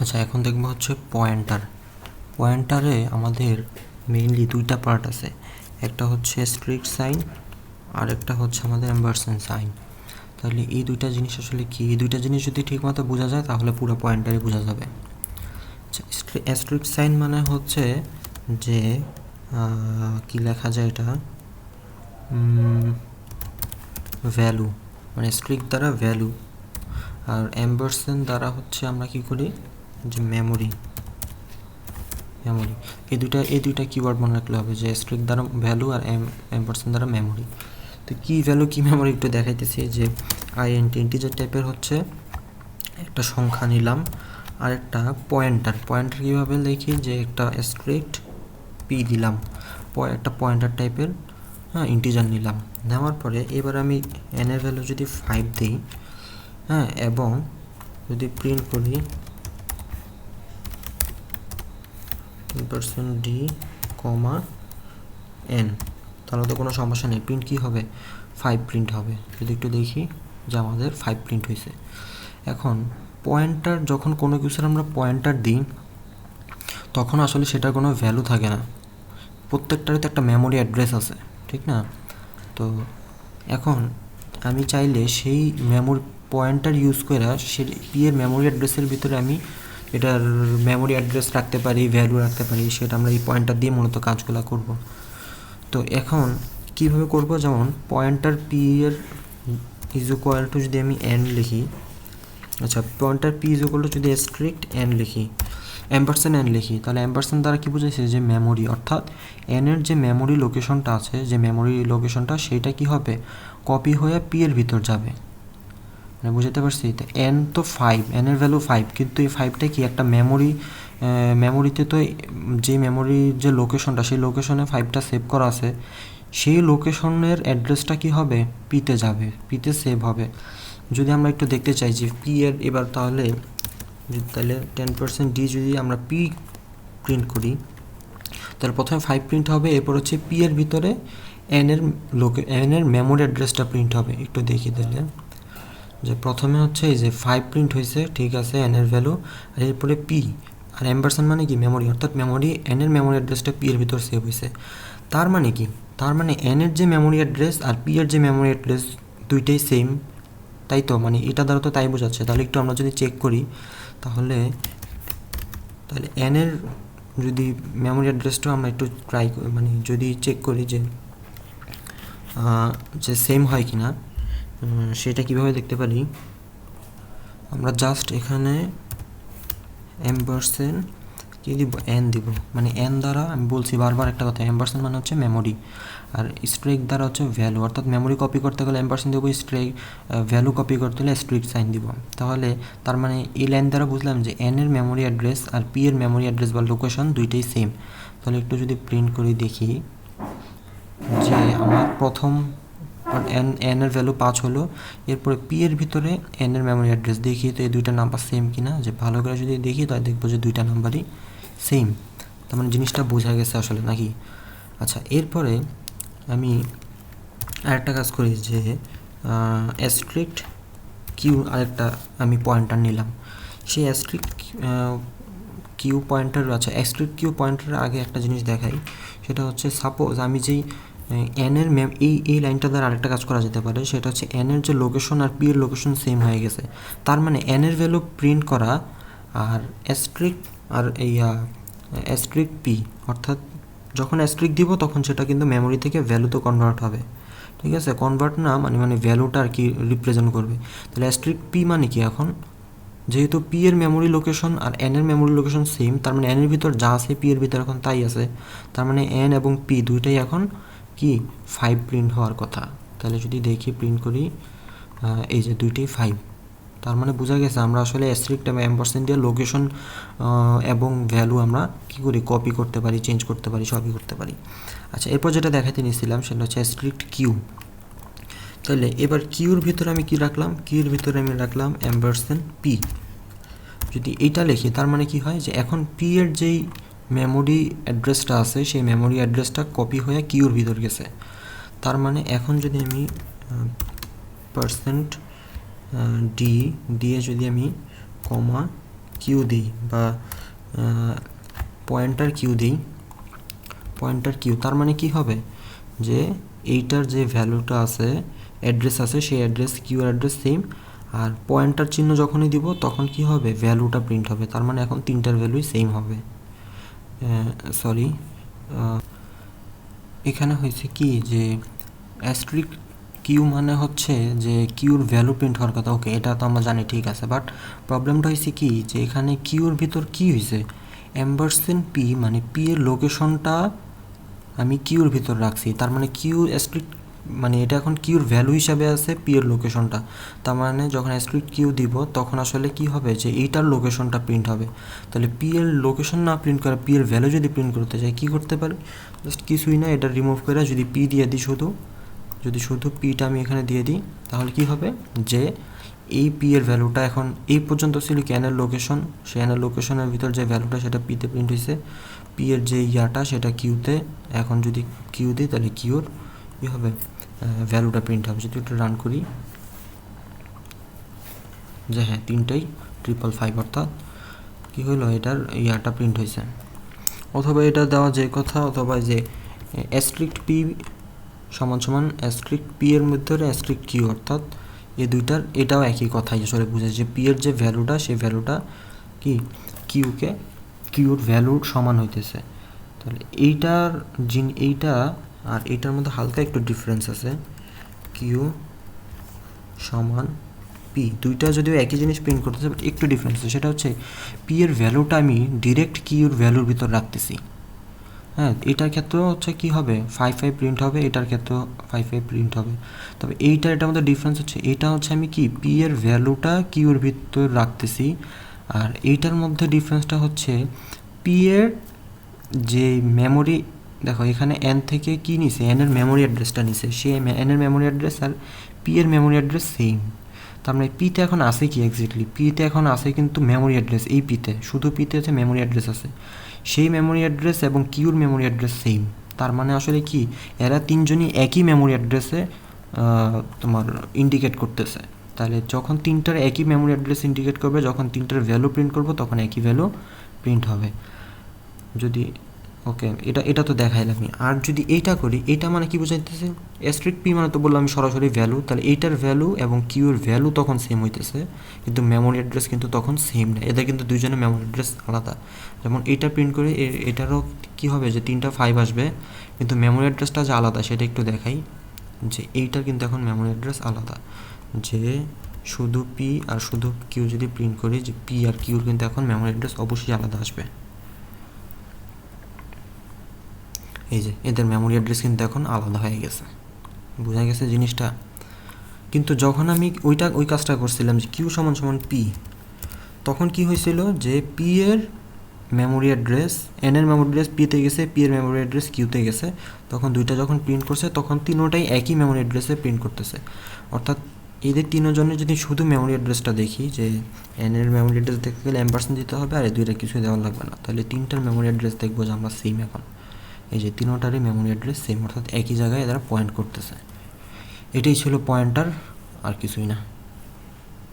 আচ্ছা, এখন দেখবো হচ্ছে পয়েন্টার। পয়েন্টারে আমাদের মেইনলি দুইটা পার্ট আছে, একটা হচ্ছে স্ট্রিক্ট সাইন আর একটা হচ্ছে আমাদের অ্যাম্পারস্যান্ড সাইন। তাহলে এই দুইটা জিনিস আসলে কি, এই দুইটা জিনিস যদি ঠিকমতো বোঝা যায় তাহলে পুরো পয়েন্টারই বোঝা যাবে। আচ্ছা, স্ট্রিক্ট সাইন মানে হচ্ছে যে কি লেখা যায় এটা, ভ্যালু, মানে স্ট্রিক্ট দ্বারা ভ্যালু, আর অ্যাম্পারস্যান্ড দ্বারা হচ্ছে আমরা কি করি যে মেমোরি। এই দুইটা কিওয়ার্ড মনে রাখলে হবে, যে স্ট্রিক্ট দ্বারা ভ্যালু আর অ্যাম্পারস্যান্ড দ্বারা মেমোরি। তো কী ভ্যালু কী মেমোরি একটু দেখাইতেছি। যে ইন্টিজার টাইপের হচ্ছে একটা সংখ্যা নিলাম, আর একটা পয়েন্টার কীভাবে লিখি, যে একটা স্ট্রিক্ট পি দিলাম, একটা পয়েন্টার টাইপের ইন্টিজার নিলাম। নেওয়ার পরে এবার আমি এনের ভ্যালু যদি 5 দিই, এবং যদি প্রিন্ট করি % d, n, তাহলে তো কোনো সমস্যা নেই, প্রিন্ট কী হবে, 5 প্রিন্ট হবে। যদি একটু দেখি যে আমাদের 5 প্রিন্ট হয়েছে। এখন পয়েন্টার, যখন কোনো কিছুর আমরা পয়েন্টার দিই তখন আসলে সেটার কোনো ভ্যালু থাকে না, প্রত্যেকটারই তো একটা মেমোরি অ্যাড্রেস আছে, ঠিক না? তো এখন আমি চাইলে সেই পয়েন্টার ইউজ করে সে পি এর মেমোরি অ্যাড্রেসের ভিতরে আমি এটার মেমোরি অ্যাড্রেস রাখতে পারি, ভ্যালু রাখতে পারি, সেটা আমরা এই পয়েন্টার দিয়ে মূলত কাজগুলো করব। তো এখন কিভাবে করব, যেমন পয়েন্টার পি এর ইজ ইকুয়াল টু যদি আমি এন লিখি, আচ্ছা pointer P is equal to যদি স্ট্রিক্ট এন লিখি, অ্যাম্পারস্যান্ড এন লিখি, তাহলে অ্যাম্পারস্যান্ড দ্বারা কী বুঝাইছে, যে মেমোরি, অর্থাৎ এনের যে মেমোরি লোকেশনটা আছে, যে মেমোরি লোকেশনটা সেইটা কি হবে, কপি হয়ে পি এর ভিতর যাবে। মানে বুঝতে পারছি? তো এন তো 5, এনের ভ্যালু 5, কিন্তু এই 5টা কি একটা মেমোরিতে তো যে মেমোরির যে লোকেশনটা, সেই লোকেশনে 5টা সেভ করা আছে, সেই লোকেশনের অ্যাড্রেসটা কি হবে, পিতে যাবে, পিতে সেভ হবে। যদি আমরা একটু দেখতে চাই যে পি এর এবার তাহলে 10% d যদি আমরা পি প্রিন্ট করি, তাহলে প্রথমে 5 প্রিন্ট হবে, এরপর হচ্ছে পি এর ভিতরে এনের মেমোরি অ্যাড্রেসটা প্রিন্ট হবে। একটু দেখি তাহলে, যে প্রথমে হচ্ছে এই যে 5 প্রিন্ট হয়েছে, ঠিক আছে, এনের ভ্যালু, আর এরপরে পি, আর অ্যাম্পারস্যান্ড মানে কি মেমোরি, অর্থাৎ মেমোরি, এনের মেমোরি অ্যাড্রেসটা পি এর ভিতর সেভ হয়েছে। তার মানে কি, তার মানে এনের যে মেমোরি অ্যাড্রেস আর পি এর যে মেমোরি অ্যাড্রেস দুইটাই সেম, তাই তো? মানে এটা দ্বারা তো তাই বোঝাচ্ছে। তাহলে একটু আমরা যদি চেক করি, তাহলে এনের যদি মেমোরি অ্যাড্রেসটাও আমরা একটু মানে যদি চেক করি যে সেম হয় কি না, সেটা কীভাবে দেখতে পারি, আমরা জাস্ট এখানে অ্যাম্পারস্যান্ড কী দিব, এন দিব, মানে এন দ্বারা আমি বলছি বারবার একটা কথা, অ্যাম্পারস্যান্ড মানে হচ্ছে মেমোরি, আর স্ট্রিক দ্বারা হচ্ছে ভ্যালু, অর্থাৎ মেমোরি কপি করতে গেলে অ্যাম্পারস্যান্ড দেবো, ভ্যালু কপি করতে হলে স্ট্রিক সাইন দিব। তাহলে তার মানে এই লাইন দ্বারা বুঝলাম যে এন এর মেমোরি অ্যাড্রেস আর পি এর মেমোরি অ্যাড্রেস বা লোকেশন দুইটাই সেম। তাহলে একটু যদি প্রিন্ট করে দেখি যে আমার প্রথম এন এর ভ্যালু 5 হলো, এরপরে পি এর ভিতরে এন এর মেমোরি অ্যাড্রেস দেখি তো এই দুইটা নাম্বার সেম কিনা, যে ভালো করে যদি দেখি তাহলে দেখবো যে দুইটা নাম্বারই সেম। তার মানে জিনিসটা বোঝা গেছে আসলে, নাকি? আচ্ছা, এরপরে আমি আরেকটা কাজ করি, যে স্ট্রিক্ট কিউ আরেকটা আমি পয়েন্টার নিলাম, সেই স্ট্রিক্ট কিউ পয়েন্টার, আচ্ছা স্ট্রিক্ট কিউ পয়েন্টারের আগে একটা জিনিস দেখাই, সেটা হচ্ছে সাপোজ আমি যেই এনের এই লাইনটা দ্বারা আরেকটা কাজ করা যেতে পারে, সেটা হচ্ছে এনের যে লোকেশন আর পি এর লোকেশন সেম হয়ে গেছে, তার মানে এনের ভ্যালু প্রিন্ট করা আর স্ট্রিক্ট আর এই স্ট্রিক্ট পি, অর্থাৎ যখন স্ট্রিক্ট দিব তখন সেটা কিন্তু মেমোরি থেকে ভ্যালুতে কনভার্ট হবে, ঠিক আছে? কনভার্ট না মানে ভ্যালুটা আর কি রিপ্রেজেন্ট করবে। তাহলে স্ট্রিক্ট পি মানে কি, এখন যেহেতু পি এর মেমোরি লোকেশন আর এন এর মেমোরি লোকেশন সেম, তার মানে এন এর ভিতর যা আছে পি এর ভিতর এখন তাই আছে, তার মানে এন এবং পি দুইটাই এখন কি 5 প্রিন্ট হওয়ার কথা। তাহলে যদি দেখি প্রিন্ট করি, এই যে দুইটাই 5, তার মানে বোঝা গেছে আমরা আসলে স্ট্রিক্ট এবং অ্যাম্পারস্যান্ড দিয়ে লোকেশন এবং ভ্যালু আমরা কী করি, কপি করতে পারি, চেঞ্জ করতে পারি, সবই করতে পারি। আচ্ছা, এরপর যেটা দেখাতে নিয়েছিলাম সেটা হচ্ছে স্ট্রিক্ট কিউ। তাহলে এবার কিউর ভিতরে আমি কি রাখলাম, কিউর ভিতরে আমি রাখলাম অ্যাম্পারস্যান্ড পি। যদি এইটা লিখি তার মানে কি হয়, যে এখন পি এর যেই মেমোরি অ্যাড্রেসটা আছে সেই মেমোরি অ্যাড্রেসটা কপি হয়ে কিউর ভিতর গেছে। তার মানে এখন যদি আমি % d দিয়ে যদি আমি কিউ দিই বা পয়েন্টার কিউ দিই, পয়েন্টার কিউ, তার মানে কি হবে যে এইটার যে ভ্যালুটা আছে, অ্যাড্রেস আছে, সেই অ্যাড্রেস কিউর অ্যাড্রেস সেম, আর পয়েন্টার চিহ্ন যখনই দিব তখন কি হবে, ভ্যালুটা প্রিন্ট হবে। তার মানে এখন তিনটার ভ্যালুই সেম হবে। সরি, এখানে হয়েছে কি যে অ্যাস্ট্রিক কিউ মানে হচ্ছে যে কিউর ভ্যালু প্রিন্ট হওয়ার কথা, ওকে এটা তো আমরা জানি, ঠিক আছে। বাট প্রবলেমটা হয়েছে কি যে এখানে কিউর ভিতর কি হয়েছে, এম্বারসেন্ট পি মানে পি এর লোকেশনটা আমি কিউর ভিতর রাখছি, তার মানে কিউ অ্যাস্ট্রিক মানে এটা এখন কিউর ভ্যালু হিসাবে আছে পি এর লোকেশনটা। তার মানে যখন অ্যাস্ট্রিক কিউ দিব তখন আসলে কি হবে যে এইটার লোকেশনটা প্রিন্ট হবে। তাহলে পি এর লোকেশন না প্রিন্ট করে পি এর ভ্যালু যদি প্রিন্ট করতে চাই কী করতে পারি, জাস্ট কিছুই না, এটা রিমুভ করে যদি পি দিয়ে দিই শুধু, যদি শুধু পিটা আমি এখানে দিয়ে দিই তাহলে কি হবে যে এই পি এর ভ্যালুটা এখন এই পর্যন্ত ছিল কি এনের লোকেশন, সেই এনের লোকেশনের ভিতর যে ভ্যালুটা সেটা পিতে প্রিন্ট হয়েছে, পি এর যে ইয়াটা সেটা কিউতে, এখন যদি কিউ দিই তাহলে কিউর কী হবে, ভ্যালুটা প্রিন্ট হবে। যদি একটু রান করি যে হ্যাঁ তিনটাই 555, অর্থাৎ কী হলো এটার ইয়াটা প্রিন্ট হয়েছে। অথবা এটা দেওয়া যে কথা, অথবা যে অ্যাস্ট্রিক্ট পি সমান সমান অ্যাস্ট্রিক্ট পি এর মধ্যে অ্যাস্ট্রিক্ট কিউ, অর্থাৎ এই দুইটার এটাও একই কথাই আসলে বোঝায় যে পি এর যে ভ্যালুটা সেই ভ্যালুটা কি কিউর ভ্যালুর সমান হইতেছে। তাহলে এইটা আর এইটার মধ্যে হালকা একটু ডিফারেন্স আছে, কিউ সমান পি, দুইটা যদিও একই জিনিস প্রিন্ট করতেছে বাট একটু ডিফারেন্স আছে, সেটা হচ্ছে পি এর ভ্যালুটা আমি ডিরেক্ট কিউর ভ্যালুর ভিতর রাখতেছি। হ্যাঁ, এটার ক্ষেত্রেও হচ্ছে কী হবে 55 প্রিন্ট হবে, এটার ক্ষেত্রেও 55 প্রিন্ট হবে। তবে এটার মধ্যে ডিফারেন্স হচ্ছে এটা হচ্ছে আমি কি পি এর ভ্যালুটা কিউর ভিতর রাখতেছি, আর এইটার মধ্যে ডিফারেন্সটা হচ্ছে পি এর যে মেমোরি, দেখো এখানে এন থেকে কি নিছে, এন এর মেমোরি অ্যাড্রেসটা নিছে, সে এন এর মেমোরি অ্যাড্রেস আর পি এর মেমোরি অ্যাড্রেস সেম। তার মানে পিতে এখন আছে কি এক্স্যাক্টলি, পিতে এখন আছে কিন্তু মেমোরি অ্যাড্রেস, এই পিতে শুধু পিতে হচ্ছে মেমোরি অ্যাড্রেস আছে, সেই মেমোরি অ্যাড্রেস এবং কিউর মেমোরি অ্যাড্রেস সেম। তার মানে আসলে কি এরা তিনজনই একই মেমোরি অ্যাড্রেসে তোমার ইন্ডিকেট করতেছে। তাহলে যখন তিনটার একই মেমোরি অ্যাড্রেস ইন্ডিকেট করবে, যখন তিনটার ভ্যালু প্রিন্ট করবো তখন একই ভ্যালু প্রিন্ট হবে। যদি ওকে এটা তো দেখাইলামই। আর যদি এইটা করি, এইটা মানে কি বোঝাইতেছে, অ্যাস্ট্রিক পি মানে তো বললাম আমি সরাসরি ভ্যালু, তাহলে এইটার ভ্যালু এবং কিউর ভ্যালু তখন সেম হইতেছে, কিন্তু মেমোরি অ্যাড্রেস কিন্তু তখন সেম না, এদের কিন্তু দুইজনের মেমোরি অ্যাড্রেস আলাদা। যেমন এইটা প্রিন্ট করে এটারও কি হবে যে 3টা 5 আসবে, কিন্তু মেমোরি অ্যাড্রেসটা যে আলাদা সেটা একটু দেখাই, যে এইটার কিন্তু এখন মেমোরি অ্যাড্রেস আলাদা, যে শুধু পি আর শুধু কিউ যদি প্রিন্ট করি, যে পি আর কিউর কিন্তু এখন মেমোরি অ্যাড্রেস অবশ্যই আলাদা আসবে। এই যে এদের মেমোরি অ্যাড্রেস কিন্তু এখন আলাদা হয়ে গেছে, বোঝা গেছে জিনিসটা। কিন্তু যখন আমি ওই কাজটা করছিলাম যে কিউ সমান সমান পি, তখন কি হয়েছিল যে পি এর মেমোরি অ্যাড্রেস এন এর মেমোরি অ্যাড্রেস পিতে গেছে, পি এর মেমোরি অ্যাড্রেস কিউতে গেছে, তখন দুইটা যখন প্রিন্ট করছে তখন তিনোটাই একই মেমোরি অ্যাড্রেসে প্রিন্ট করতেছে। অর্থাৎ এদের তিনজনের যদি শুধু মেমোরি অ্যাড্রেসটা দেখি, যে এন এর মেমোরি অ্যাড্রেস দেখতে গেলে এম্পারসেন্ট দিতে হবে আর এই দুইটা কিছুই দেওয়া লাগবে না, তাহলে তিনটার মেমোরি অ্যাড্রেস দেখবো যে আমরা সেম। এখন এই যে তিনোটারই মেমোরি অ্যাড্রেস সেম, অর্থাৎ একই জায়গায় এরা পয়েন্ট করতেছে। এটাই ছিল পয়েন্টার, আর কিছুই না।